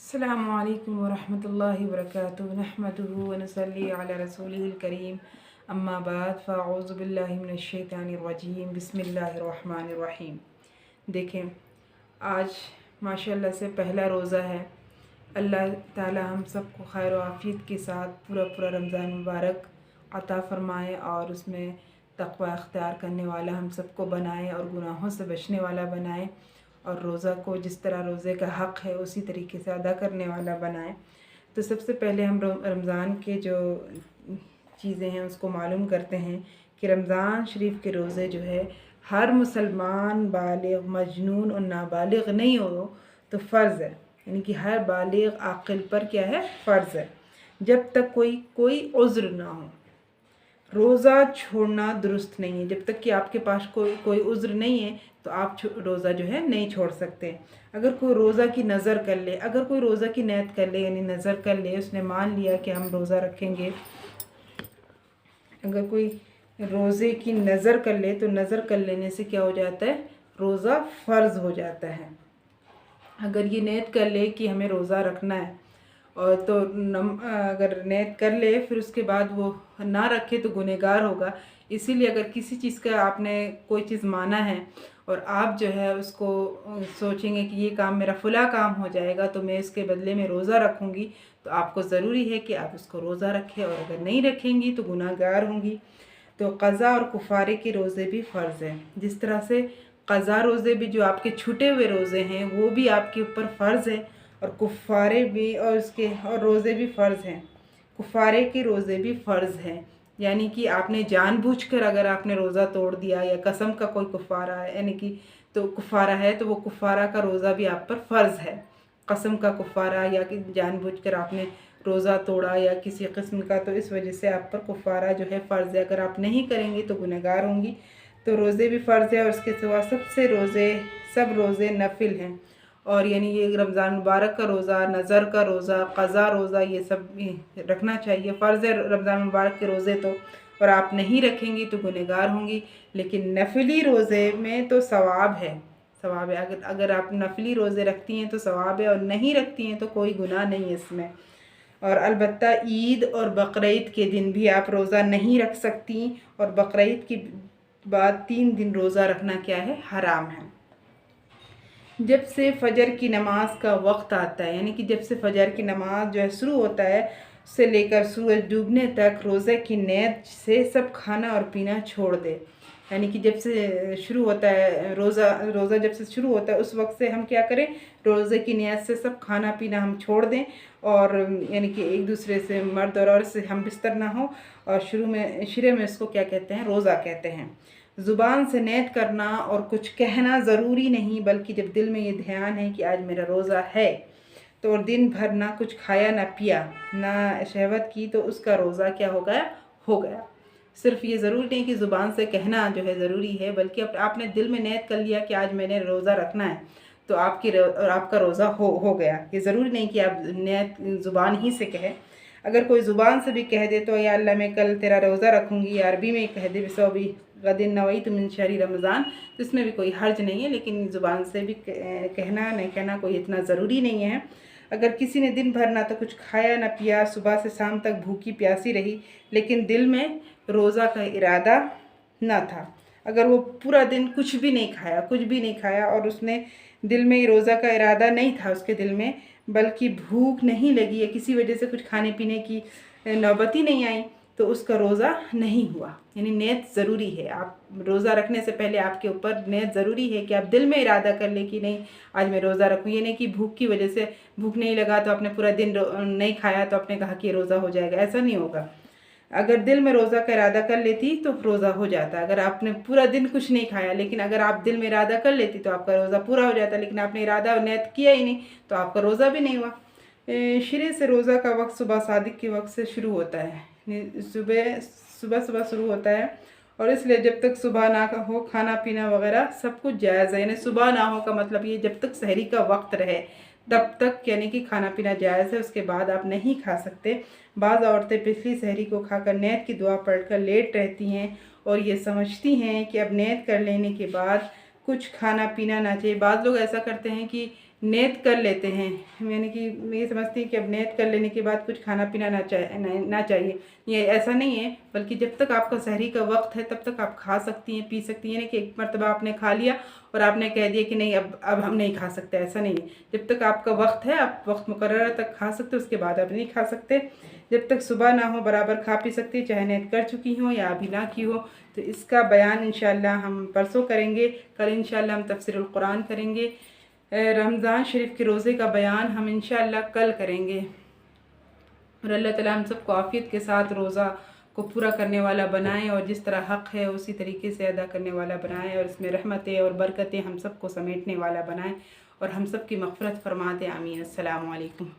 अस्सलामुअलैकुम वरहमतुल्लाहि वबरकातुहू नहमदुहू व नसल्ली अला रसूलिहिल करीम अम्मा बाद फ़अऊज़ु बिल्लाहि मिनश शैतानिर रजीम बिस्मिल्लाहिर रहमानिर रहीम। देखें, आज माशाल्लाह से पहला रोज़ा है। अल्लाह ताला हम सबको खैर व आफ़ियत के साथ पूरा रमज़ान मुबारक अता फ़रमाए और उसमें तक़वा अख्तियार करने वाला हम सबको बनाए और गुनाहों से बचने वाला बनाए और रोज़ा को जिस तरह रोज़े का हक़ है उसी तरीके से अदा करने वाला बनाए। तो सबसे पहले हम रमज़ान के जो चीज़ें हैं उसको मालूम करते हैं कि रमज़ान शरीफ के रोज़े जो है हर मुसलमान बालिग़ मजनून और नाबालिग़ नहीं हो तो फ़र्ज़ है, यानी कि हर बालिग़ आक़िल पर क्या है, फ़र्ज़ है। जब तक कोई उज़्र ना हो रोज़ा छोड़ना दुरुस्त नहीं है। जब तक कि आपके पास कोई उज़्र नहीं है तो आप रोज़ा जो है नहीं छोड़ सकते। अगर कोई रोज़ा की नज़र कर ले, अगर कोई रोज़ा की नियत कर ले यानी नज़र कर ले, उसने मान लिया कि हम रोज़ा रखेंगे। अगर कोई रोज़े की नज़र कर ले तो नज़र कर लेने से क्या हो जाता है, रोज़ा फ़र्ज़ हो जाता है। अगर ये नियत कर ले कि हमें रोज़ा रखना है और तो अगर नियत कर ले फिर उसके बाद वो ना रखे तो गुनहगार होगा। इसीलिए अगर किसी चीज़ का आपने कोई चीज़ माना है और आप जो है उसको सोचेंगे कि ये काम मेरा फ़ुला काम हो जाएगा तो मैं इसके बदले में रोज़ा रखूँगी, तो आपको ज़रूरी है कि आप उसको रोज़ा रखें और अगर नहीं रखेंगी तो गुनहगार होंगी। तो क़ज़ा और कुफ़ारे के रोज़े भी फ़र्ज़ हैं। जिस तरह से क़ज़ा रोज़े भी जो आपके छूटे हुए रोज़े हैं वो भी आपके ऊपर फ़र्ज़ है और कुफ़ारे भी और रोज़े भी फ़र्ज़ हैं। कुफ़ारे के रोज़े भी फ़र्ज़ हैं, यानी कि आपने जानबूझकर अगर आपने रोज़ा तोड़ दिया या कसम का कोई कुफ़ारा है यानी कि तो कुफ़ारा है तो वो कुफ़ारा का रोज़ा भी आप पर फ़र्ज़ है। कसम का कुफ़ारा या कि जानबूझकर आपने रोज़ा तोड़ा या किसी किस्म का, तो इस वजह से आप पर कुफ़ारा जो है फ़र्ज़ है। अगर आप नहीं करेंगी तो गुनहगार होंगी। तो रोज़े भी फ़र्ज़ है और उसके सिवा सब रोज़े नफ़िल हैं। और यानी ये रमज़ान मुबारक का रोज़ा, नज़र का रोज़ा, क़ज़ा रोज़ा ये सब रखना चाहिए। फ़र्ज़ है रमज़ान मुबारक के रोज़े तो, और आप नहीं रखेंगी तो गुनहगार होंगी। लेकिन नफ़िली रोज़े में तो सवाब है। अगर आप नफ़िली रोज़े रखती हैं तो सवाब है और नहीं रखती हैं तो कोई गुनाह नहीं है इसमें। और अलबत्ता ईद और बकरीद के दिन भी आप रोज़ा नहीं रख सकती और बकरीद के बाद 3 दिन रोज़ा रखना क्या है, हराम है। जब से फ़जर की नमाज का वक्त आता है, यानी कि जब से फ़जर की नमाज जो है शुरू होता है से लेकर सूरज डूबने तक रोज़े की नियत से सब खाना और पीना छोड़ दे। यानी कि जब से शुरू होता है रोज़ा जब से शुरू होता है उस वक्त से हम क्या करें, रोज़े की नियत से सब खाना पीना हम छोड़ दें और यानी कि एक दूसरे से मर्द और औरत से हम बिस्तर ना हो। और शुरू में इसको क्या कहते हैं, रोज़ा कहते हैं। ज़ुबान से नियत करना और कुछ कहना ज़रूरी नहीं, बल्कि जब दिल में ये ध्यान है कि आज मेरा रोज़ा है तो और दिन भर ना कुछ खाया ना पिया ना शहवत की तो उसका रोज़ा क्या हो गया। सिर्फ ये ज़रूरी नहीं कि ज़ुबान से कहना जो है ज़रूरी है, बल्कि आपने दिल में नियत कर लिया कि आज मैंने रोज़ा रखना है तो आपका रोज़ा हो गया। ये ज़रूरी नहीं कि आप नियत ज़ुबान ही से कहें। अगर कोई ज़ुबान से भी कह दे तो या अल्लाह मैं कल तेरा रोज़ा रखूँगी, या अरबी में कह दे बिसौबी गदिन नवैतु मिन शहरी रमज़ान, तो इसमें भी कोई हर्ज नहीं है। लेकिन ज़ुबान से भी कहना नहीं कहना कोई इतना ज़रूरी नहीं है। अगर किसी ने दिन भर ना तो कुछ खाया ना पिया, सुबह से शाम तक भूखी प्यासी रही, लेकिन दिल में रोज़ा का इरादा ना था, अगर वो पूरा दिन कुछ भी नहीं खाया और उसने दिल में रोज़ा का इरादा नहीं था उसके दिल में, बल्कि भूख नहीं लगी या किसी वजह से कुछ खाने पीने की नौबत ही नहीं आई, तो उसका रोज़ा नहीं हुआ। यानी नियत ज़रूरी है। आप रोज़ा रखने से पहले आपके ऊपर नियत ज़रूरी है कि आप दिल में इरादा कर लें कि नहीं आज मैं रोज़ा रखूँ। ये नहीं कि भूख की वजह से भूख नहीं लगा तो आपने पूरा दिन नहीं खाया तो आपने कहा कि रोज़ा हो जाएगा, ऐसा नहीं होगा। अगर दिल में रोज़ा का इरादा कर लेती तो रोज़ा हो जाता। अगर आपने पूरा दिन कुछ नहीं खाया, लेकिन अगर आप दिल में इरादा कर लेती तो आपका रोज़ा पूरा हो जाता, लेकिन आपने इरादा और नियत किया ही नहीं तो आपका रोज़ा भी नहीं हुआ। शुरू से रोज़ा का वक्त सुबह सादिक के वक्त से शुरू होता है। सुबह शुरू होता है और इसलिए जब तक सुबह ना हो खाना पीना वगैरह सब कुछ जायज़ है। यानी सुबह ना हो का मतलब ये जब तक सहरी का वक्त रहे तब तक यानी कि खाना पीना जायज़ है, उसके बाद आप नहीं खा सकते। बाज़ औरतें पिछली सहरी को खाकर नियत की दुआ पढ़कर लेट रहती हैं और ये समझती हैं कि अब नियत कर लेने के बाद कुछ खाना पीना ना चाहिए। बाज़ लोग ऐसा करते हैं कि नेत कर लेते हैं, यानी कि मैं ये समझती हूँ कि अब नेत कर लेने के बाद कुछ खाना पीना ना चाहिए, ये ऐसा नहीं है, बल्कि जब तक आपका सहरी का वक्त है तब तक आप खा सकती हैं, पी सकती हैं। यानी कि एक मरतबा आपने खा लिया और आपने कह दिया कि नहीं अब हम नहीं खा सकते, ऐसा नहीं है। जब तक आपका वक्त है आप वक्त मुकर्रर तक खा सकते, उसके बाद आप नहीं खा सकते। जब तक सुबह ना हो बराबर खा पी सकती, चाहे नेत कर चुकी हो या अभी ना की हो। तो इसका बयान इंशाअल्लाह हम परसों करेंगे। कल इंशाअल्लाह हम तफसीरुल कुरान करेंगे। रमज़ान शरीफ के रोज़े का बयान हम इंशाअल्लाह कल करेंगे। और अल्लाह ताला हम सबको आफ़ियत के साथ रोज़ा को पूरा करने वाला बनाएं और जिस तरह हक़ है उसी तरीके से अदा करने वाला बनाएं और इसमें रहमतें और बरकतें हम सबको समेटने वाला बनाएं और हम सब की मग़फ़िरत फ़रमा दें। आमीन। अस्सलामु अलैकुम।